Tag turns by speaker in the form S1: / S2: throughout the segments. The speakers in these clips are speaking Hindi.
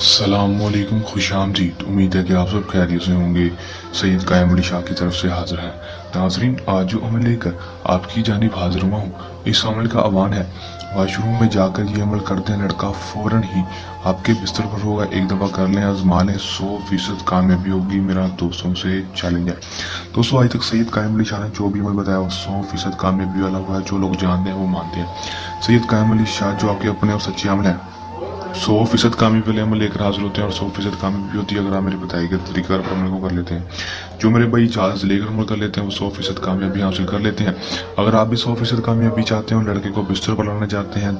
S1: अस्सलामुअलैकुम, खुशामदीद। उम्मीद है कि आप सब खैरियत से होंगे। सैयद कायम अली शाह की तरफ से हाजिर है। नाजरीन, आज जो अमल लेकर आपकी जानिब हाजिर हुआ हूँ, इस अमल का आह्वान है वाशरूम में जाकर ये अमल कर दें, लड़का फ़ौरन ही आपके बिस्तर पर होगा। एक दफ़ा कर लें, आजमा लें, 100% कामयाबी होगी। मेरा दोस्तों से चैलेंज है। दोस्तों, आज तक सैयद कायम अली शाह ने जो भी अमल बताया वो 100% कामयाबी वाला हुआ है। जो लोग जानते हैं वो मानते हैं। सैयद कायम अली शाह जो आपके अपने और सच्चे अमल है, 100% कामयाबी वाले अमल लेकर हाजिर होते हैं और 100% कामयाबी होती है अगर आप मेरे बताए गए तरीका पर अमल को कर लेते हैं। जो मेरे भाई इजाज़त लेकर अमल कर लेते हैं वो 100% कामयाबी हासिल कर लेते हैं। अगर आप भी 100% कामयाबी चाहते हैं, लड़के को बिस्तर पर लाना चाहते हैं,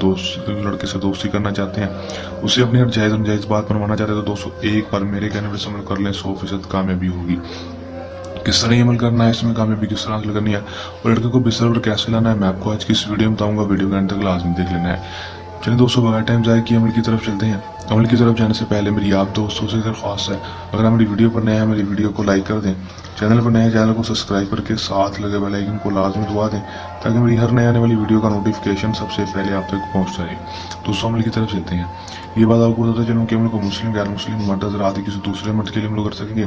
S1: लड़के से दोस्ती करना चाहते हैं, उसे अपनी हर जायज़ नाजायज़ बात पर मानना चाहते हैं, तो दोस्तों एक बार मेरे कहने पर अमल कर लें, 100% कामयाबी होगी। किस तरह अमल करना है, इसमें कामयाबी किस तरह हासिल करनी है और लड़के को बिस्तर पर कैसे लाना है, मैं आपको आज की इस वीडियो में बताऊंगा। वीडियो के अंत तक लाजमी देख लेना है। चलिए दोस्तों, बगैर टाइम जाए कि अमल की तरफ चलते हैं। अमल की तरफ जाने से पहले मेरी आप दोस्तों से दरख्वास्त है, अगर आप मेरी वीडियो पर नए हैं, मेरी वीडियो को लाइक कर दें। चैनल पर नए हैं, चैनल को सब्सक्राइब करके साथ लगे बेल आइकन को लाजमी दबा दें ताकि मेरी हर नए आने वाली वीडियो का नोटिफिकेशन सबसे पहले आप तक पहुँचता रहे। दोस्तों, अमल की तरफ चलते हैं। ये बात आपको बताता चलूँ कि अमल को मुस्लिम गैर मुस्लिम मर्द हज़रात किसी दूसरे मर्द के लिए अमल कर सकेंगे।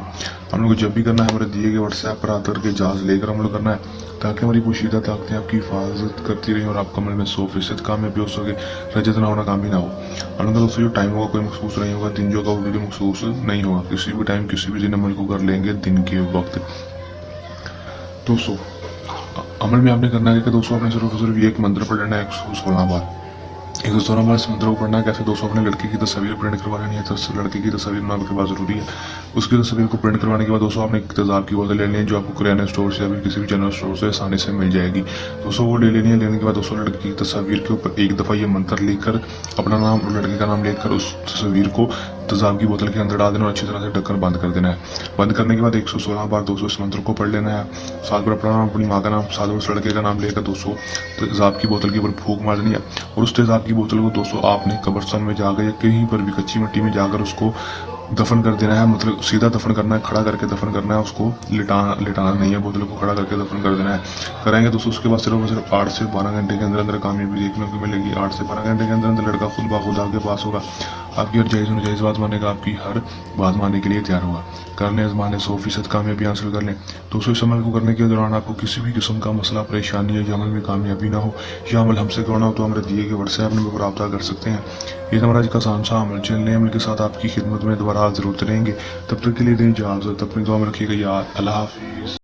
S1: अमल को जब भी करना है हमारे दिए गए व्हाट्सएप पर आकर के इजाज़त लेकर अमल करना है ताकि हमारी पोशीदा ताकतें आपकी हिफाजत करती रहें और आपका अमल में 100% कामयाबी हो सके, रजत ना होना कामी ना हो। अलग दोस्तों, जो टाइम होगा कोई मखसूस नहीं होगा, दिन जो होगा वो भी मखसूस नहीं होगा। किसी भी टाइम किसी भी दिन अमल को कर लेंगे दिन के वक्त। दोस्तों, अमल में आपने करना है कि दोस्तों आपने सिर्फ एक मंत्र पढ़ लेना है 116 बार। एक दोस्तों हमारे इस मंत्र को पढ़ना है कैसे दोस्तों, अपने लड़के की तस्वीर प्रिंट करवा लेनी है। तो लड़के की तस्वीर बनाने के बाद ज़रूरी है। उसकी तस्वीर को प्रिंट करवाने के बाद दोस्तों आपने एक तेज़ाब की बोतल ले लेनी है जो आपको किराना स्टोर से या फिर किसी भी जनरल स्टोर से आसानी से मिल जाएगी। दोस्तों वो ले लेनी है। लेने के बाद दोस्तों लड़के की तस्वीर के ऊपर एक दफ़ा ये मंत्र लिखकर अपना नाम और लड़के का नाम लिखकर उस तस्वीर को तेज़ाब की बोतल के अंदर डाल देना और अच्छी तरह से ढक्कन बंद कर देना है। बंद करने के बाद 116 बार दोस्तों इस मंत्र को पढ़ लेना है। साथ में अपना नाम, अपनी माँ का नाम, साथ में उस लड़के का नाम लेकर दोस्तों तेज़ाब की बोतल के ऊपर फूंक मार देनी है। और उस तेज़ाब की बोतल को दोस्तों आपने कब्रिस्तान में जाकर या कहीं पर भी कच्ची मिट्टी में जाकर उसको दफन कर देना है। मतलब सीधा दफन करना है, खड़ा करके दफन करना है, उसको लिटाना नहीं है। बोतल को खड़ा करके दफन कर देना है। कराएंगे दोस्तों उसके बाद सिर्फ 8 से 12 घंटे के अंदर अंदर कामयाबी देखने को मिलेगी। 8 से 12 घंटे के अंदर अंदर लड़का खुद बाखुद आपके पास होगा। आपकी हर जायज़ नाजायज़ बात मानने का, आपकी हर बात मानने के लिए तैयार होगा। करने आजमाने 100% कामयाबी हासिल कर लें। दोस्तों, इस अमल को करने के दौरान आपको किसी भी किस्म का मसला, परेशानी या अमल में कामयाबी ना हो, यह अमल हमसे करना हो तो हमारे दिए गए व्हाट्सएप नंबर पर रब्ता कर सकते हैं। ये हमारा आज का आसान सा अमल। चलने अमल के साथ आपकी खिदमत में दोबारा हाजिर होते रहेंगे। तब तक के लिए दें इजाज़त। अपनी दुआ में रखिएगा याद। अल्लाह हाफिज़।